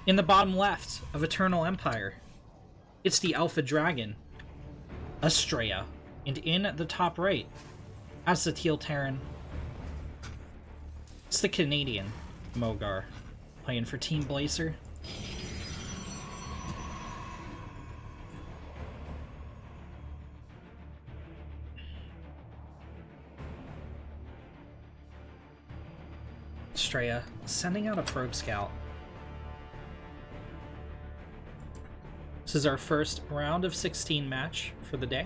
In the bottom left of Eternal Empire, it's the Alpha Dragon, Astrea. And in the top right, as the Teal Terran, it's the Canadian Mogar, playing for Team Blazer. Astrea sending out a probe scout. This is our first round of 16 match for the day.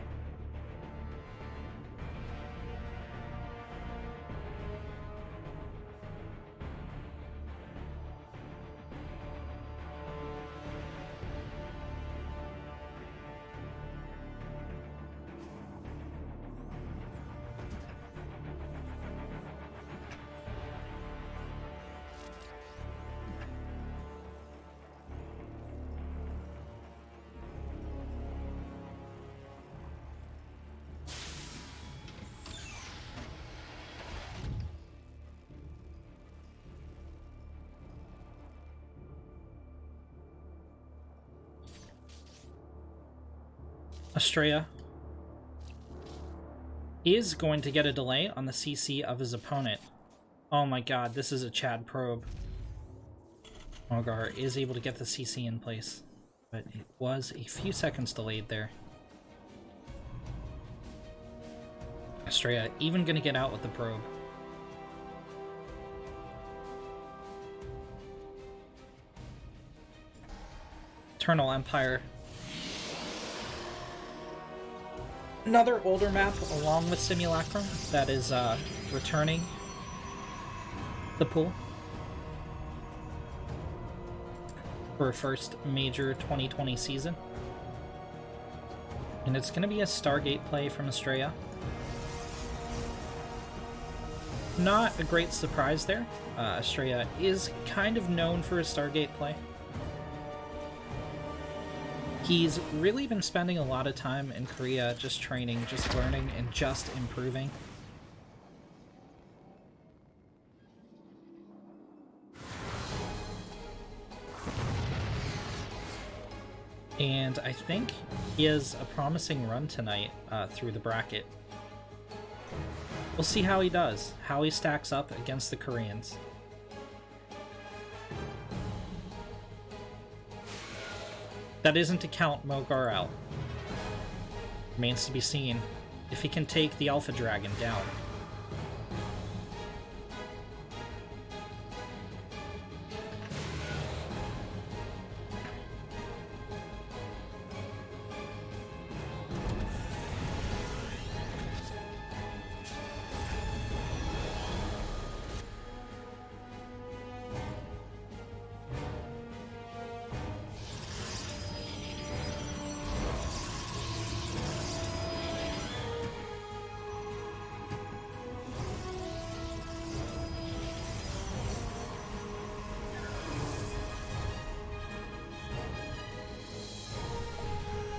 Astrea is going to get a delay on the CC of his opponent. Oh my god, this is a Chad probe. Mogar is able to get the CC in place, but it was a few seconds delayed there. Astrea even going to get out with the probe. Eternal Empire. Another older map along with Simulacrum that is returning the pool for a first major 2020 season. And it's going to be a Stargate play from Astrea. Not a great surprise there. Astrea is kind of known for his Stargate play. He's really been spending a lot of time in Korea just training, just learning, and just improving. And I think he has a promising run tonight through the bracket. We'll see how he does, how he stacks up against the Koreans. That isn't to count Mogar out. Remains to be seen if he can take the Alpha Dragon down.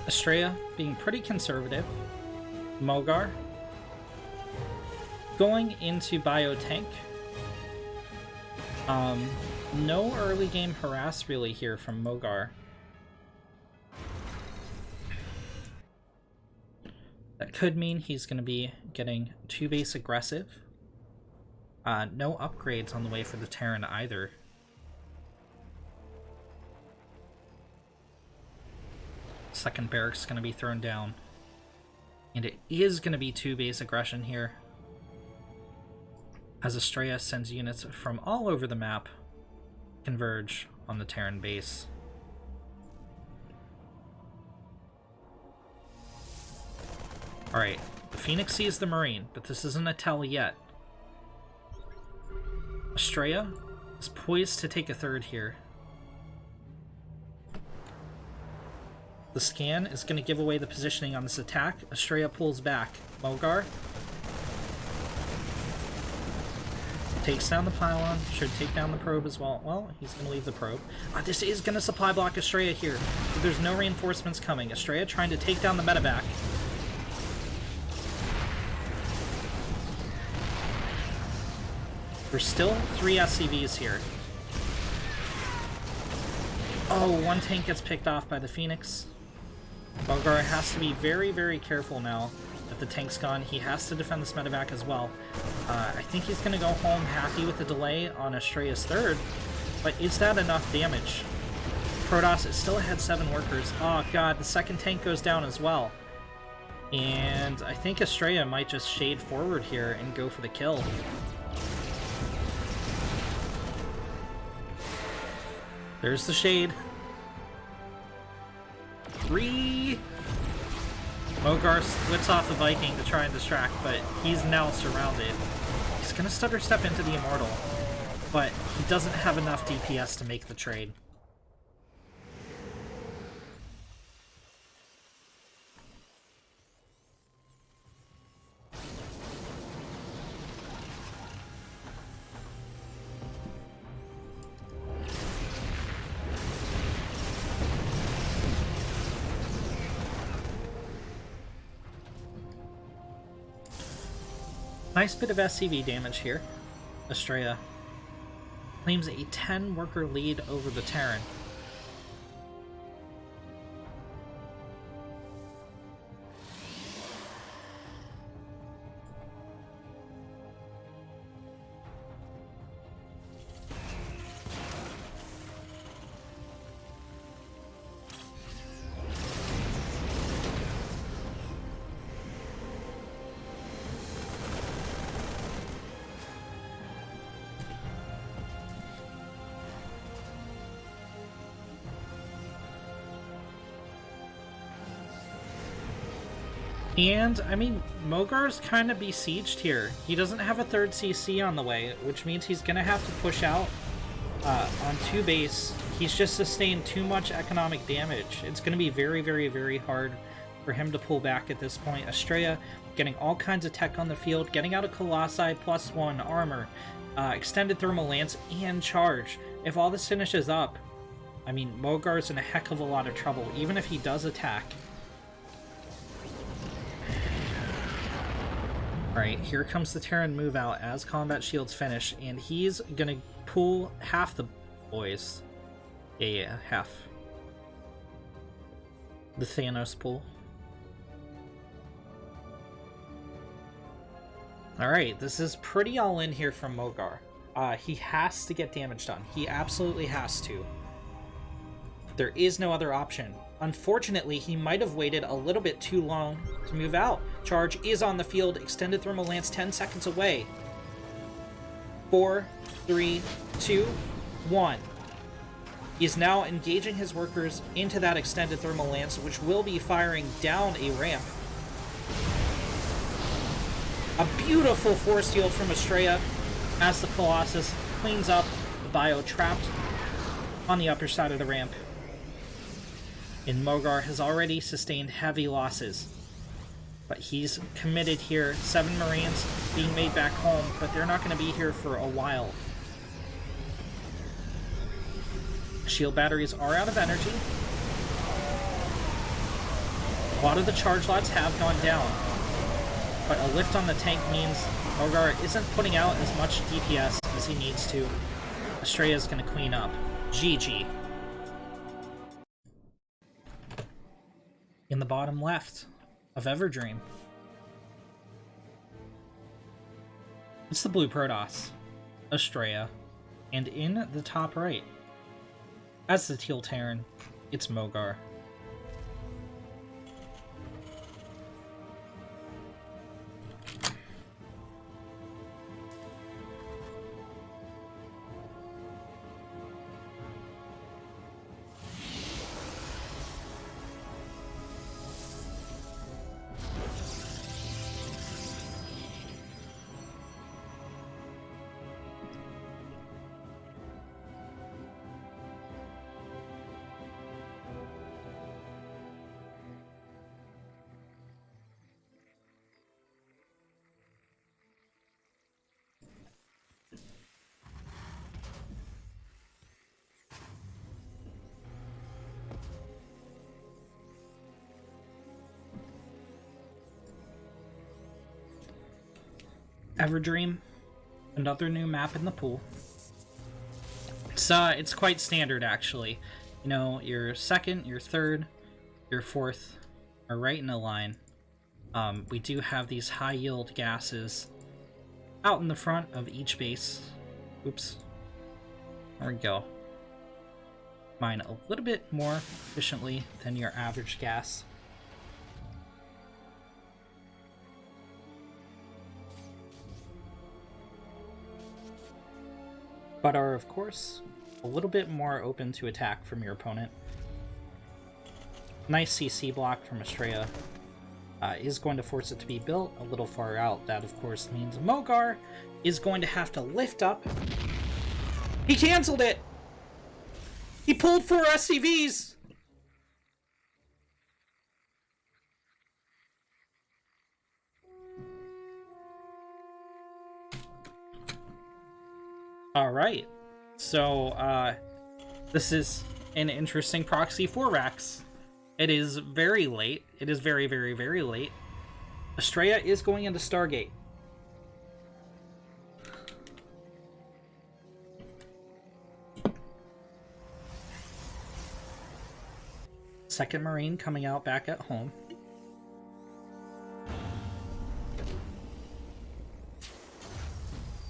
Astrea being pretty conservative. Mogar going into Biotank. No early game harass really here from Mogar. That could mean he's going to be getting 2-base aggressive. No upgrades on the way for the Terran either. Second barracks is going to be thrown down. And it is going to be 2-base aggression here, as Astrea sends units from all over the map converge on the Terran base. Alright, the Phoenix sees the Marine, but this isn't a tell yet. Astrea is poised to take a third here. The scan is going to give away the positioning on this attack. Astrea pulls back. Mogar takes down the pylon. Should take down the probe as well. Well, he's going to leave the probe. This is going to supply block Astrea here. But there's no reinforcements coming. Astrea trying to take down the medevac. There's still 3 SCVs here. Oh, one tank gets picked off by the Phoenix. Mogar has to be very, very careful now that the tank's gone. He has to defend this medevac as well. I think he's going to go home happy with the delay on Astrea's third, but is that enough damage? Protoss is still ahead 7 workers. Oh god, the second tank goes down as well. And I think Astrea might just shade forward here and go for the kill. There's the shade. 3! Mogar splits off the Viking to try and distract, but he's now surrounded. He's gonna stutter step into the Immortal, but he doesn't have enough DPS to make the trade. Nice bit of SCV damage here. Astrea claims a 10-worker lead over the Terran. And, I mean, Mogar's kind of besieged here. He doesn't have a third CC on the way, which means he's going to have to push out on 2 base. He's just sustained too much economic damage. It's going to be very, very, very hard for him to pull back at this point. Astrea getting all kinds of tech on the field, getting out of Colossi, +1 armor, extended thermal lance, and charge. If all this finishes up, I mean, Mogar's in a heck of a lot of trouble, even if he does attack. Alright, here comes the Terran move out as combat shields finish, and he's gonna pull half the boys. Yeah, half. The Thanos pull. Alright, this is pretty all in here from Mogar. He has to get damage done. He absolutely has to. There is no other option. Unfortunately, he might have waited a little bit too long to move out. Charge is on the field. Extended thermal lance 10 seconds away. 4, 3, 2, 1. He's now engaging his workers into that extended thermal lance, which will be firing down a ramp. A beautiful force field from Astrea as the Colossus cleans up the bio trapped on the upper side of the ramp. And Mogar has already sustained heavy losses. But he's committed here. 7 Marines being made back home, but they're not going to be here for a while. Shield batteries are out of energy. A lot of the charge lots have gone down. But a lift on the tank means Mogar isn't putting out as much DPS as he needs to. Astrea is going to clean up. GG. In the bottom left of Everdream, it's the blue Protoss, Astrea, and in the top right, as the teal Terran, it's Mogar. Everdream, another new map in the pool. It's quite standard, actually. You know, your second, your third, your fourth are right in a line. We do have these high-yield gases out in the front of each base. Oops. There we go. Mine a little bit more efficiently than your average gas. But are, of course, a little bit more open to attack from your opponent. Nice CC block from Astrea is going to force it to be built a little far out. That, of course, means Mogar is going to have to lift up. He canceled it! He pulled 4 SCVs! Alright. So, this is an interesting proxy for Rax. It is very late. It is very, very, very late. Astrea is going into Stargate. Second Marine coming out back at home.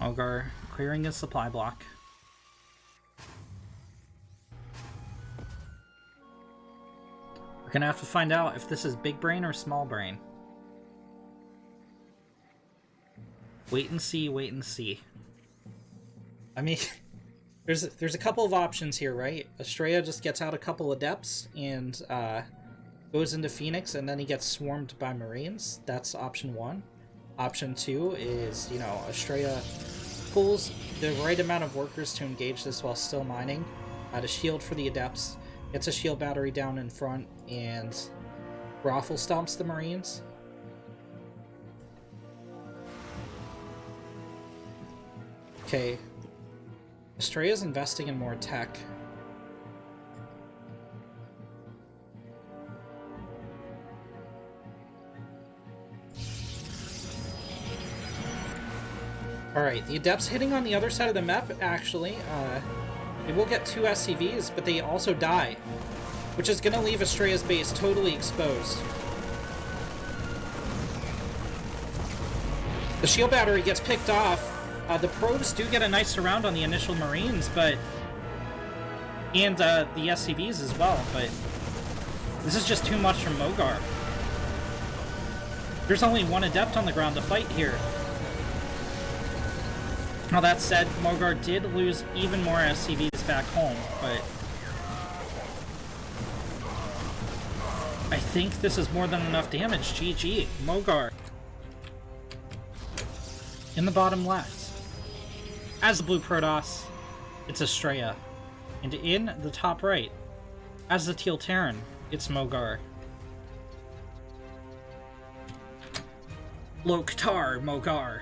Mogar clearing his supply block. We're gonna have to find out if this is big brain or small brain. Wait and see, wait and see. I mean, there's a couple of options here, right? Astrea just gets out a couple of depths and goes into Phoenix, and then he gets swarmed by Marines. That's option 1. Option 2 is, you know, Astrea pulls the right amount of workers to engage this while still mining, to shield for the Adepts, gets a shield battery down in front, and Raffle stomps the Marines. Okay. Astrea's investing in more tech. Alright, the Adepts hitting on the other side of the map, actually. They will get 2 SCVs, but they also die, which is going to leave Astrea's base totally exposed. The shield battery gets picked off. The probes do get a nice surround on the initial Marines, but... and the SCVs as well, but... this is just too much from Mogar. There's only 1 Adept on the ground to fight here. Now that said, Mogar did lose even more SCVs back home, but... I think this is more than enough damage. GG. Mogar. In the bottom left. As the blue Protoss, it's Astrea. And in the top right, as the teal Terran, it's Mogar. Loktar Mogar.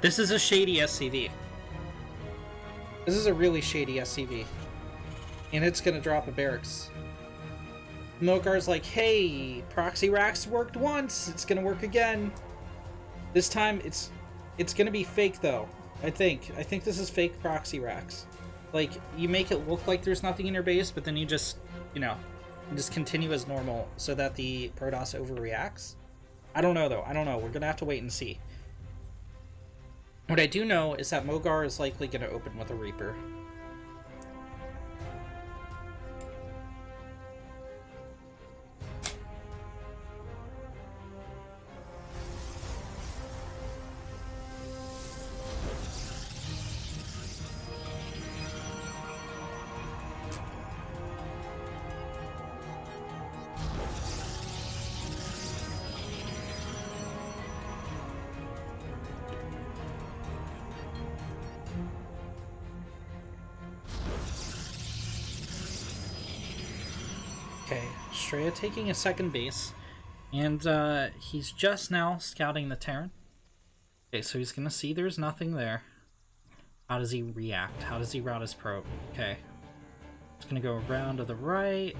This is a shady SCV. This is a really shady SCV. And it's gonna drop a barracks. Mogar's like, hey, Proxy Rax worked once, it's gonna work again. This time, it's gonna be fake, though. I think this is fake Proxy Rax. Like, you make it look like there's nothing in your base, but then you just, you know, just continue as normal so that the Protoss overreacts. I don't know, though. I don't know. We're gonna have to wait and see. What I do know is that Mogar is likely gonna open with a Reaper. Okay, Astrea taking a second base, and he's just now scouting the Terran. Okay, so he's gonna see there's nothing there. How does he react? How does he route his probe? Okay. He's gonna go around to the right.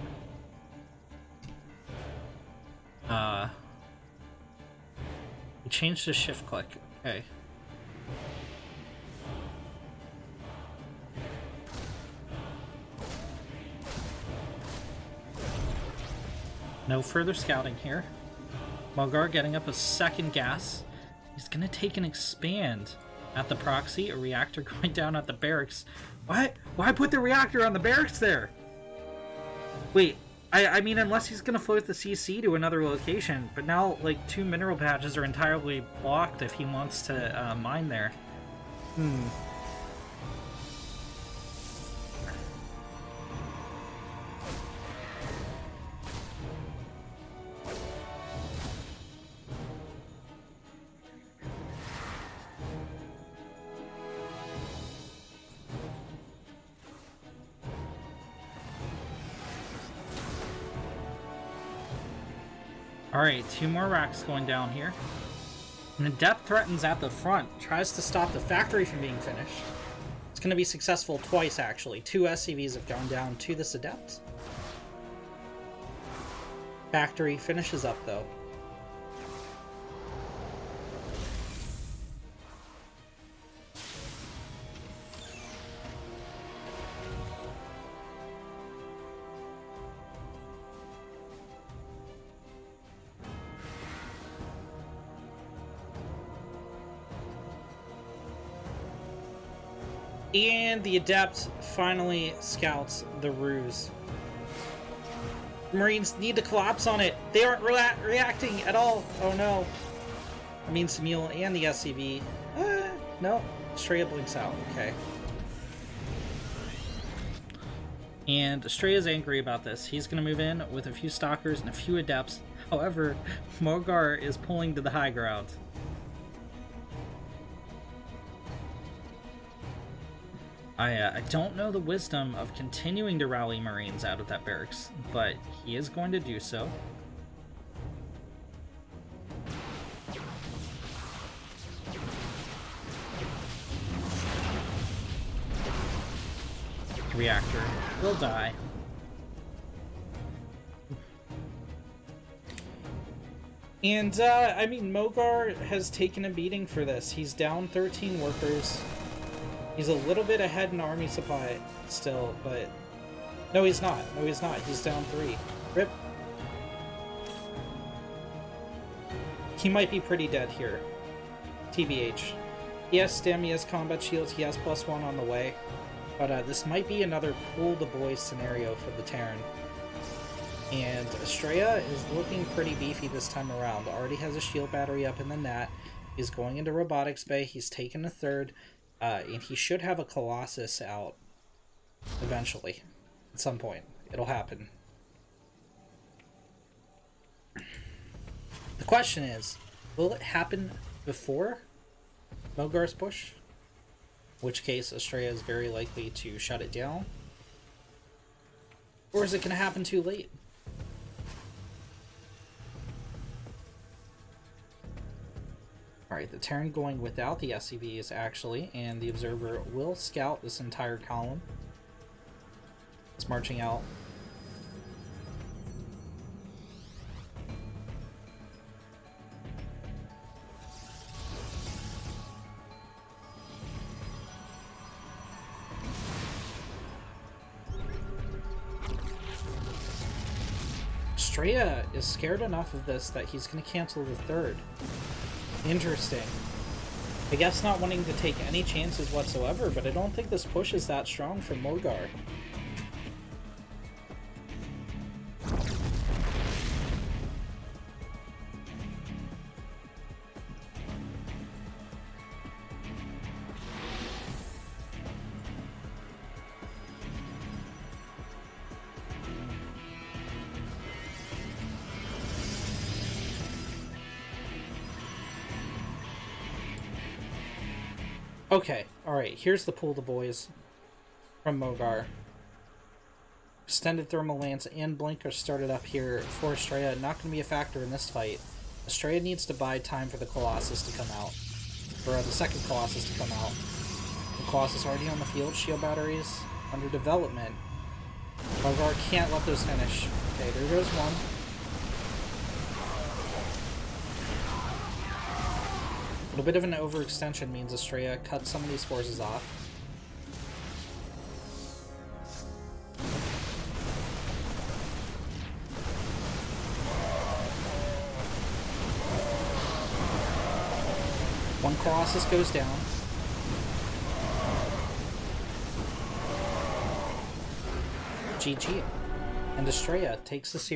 He changed his shift click. Okay. No further scouting here. Mogar getting up a second gas. He's gonna take an expand at the proxy, a reactor going down at the barracks. What? Why put the reactor on the barracks there? Wait, I mean, unless he's gonna float the CC to another location, but now, like, 2 mineral patches are entirely blocked if he wants to mine there. Alright, 2 more racks going down here. And Adept threatens at the front, tries to stop the factory from being finished. It's going to be successful twice, actually. 2 SCVs have gone down to this Adept. Factory finishes up, though. And the Adept finally scouts the ruse. Marines need to collapse on it. They aren't reacting at all. Oh no. I mean, Samil and the SCV. No. Astrea blinks out. Okay. And Astrea's angry about this. He's going to move in with a few Stalkers and a few Adepts. However, Mogar is pulling to the high ground. I don't know the wisdom of continuing to rally Marines out of that barracks, but he is going to do so. Reactor will die. And, I mean, Mogar has taken a beating for this. He's down 13 workers. He's a little bit ahead in army supply still, but... No, he's not. No, he's not. He's down 3. Rip. He might be pretty dead here. TBH. He has stim, he has combat shields, he has +1 on the way. But this might be another pull the boys scenario for the Terran. And Astrea is looking pretty beefy this time around. Already has a shield battery up in the net. He's going into robotics bay. He's taken a third. And he should have a Colossus out eventually. At some point. It'll happen. The question is, will it happen before Mogar's push? In which case, Astrea is very likely to shut it down. Or is it going to happen too late? Alright, the Terran going without the SCVs, actually, and the Observer will scout this entire column. It's marching out. Astrea is scared enough of this that he's going to cancel the third. Interesting. I guess not wanting to take any chances whatsoever, but I don't think this push is that strong for Mogar. Okay, alright, here's the pull the boys from Mogar. Extended Thermal Lance and Blink are started up here for Astrea. Not going to be a factor in this fight. Astrea needs to buy time for the Colossus to come out. Or the second Colossus to come out. The Colossus already on the field. Shield batteries under development. Mogar can't let those finish. Okay, there goes one. A little bit of an overextension means Astrea cuts some of these forces off. One Colossus goes down. GG. And Astrea takes the series.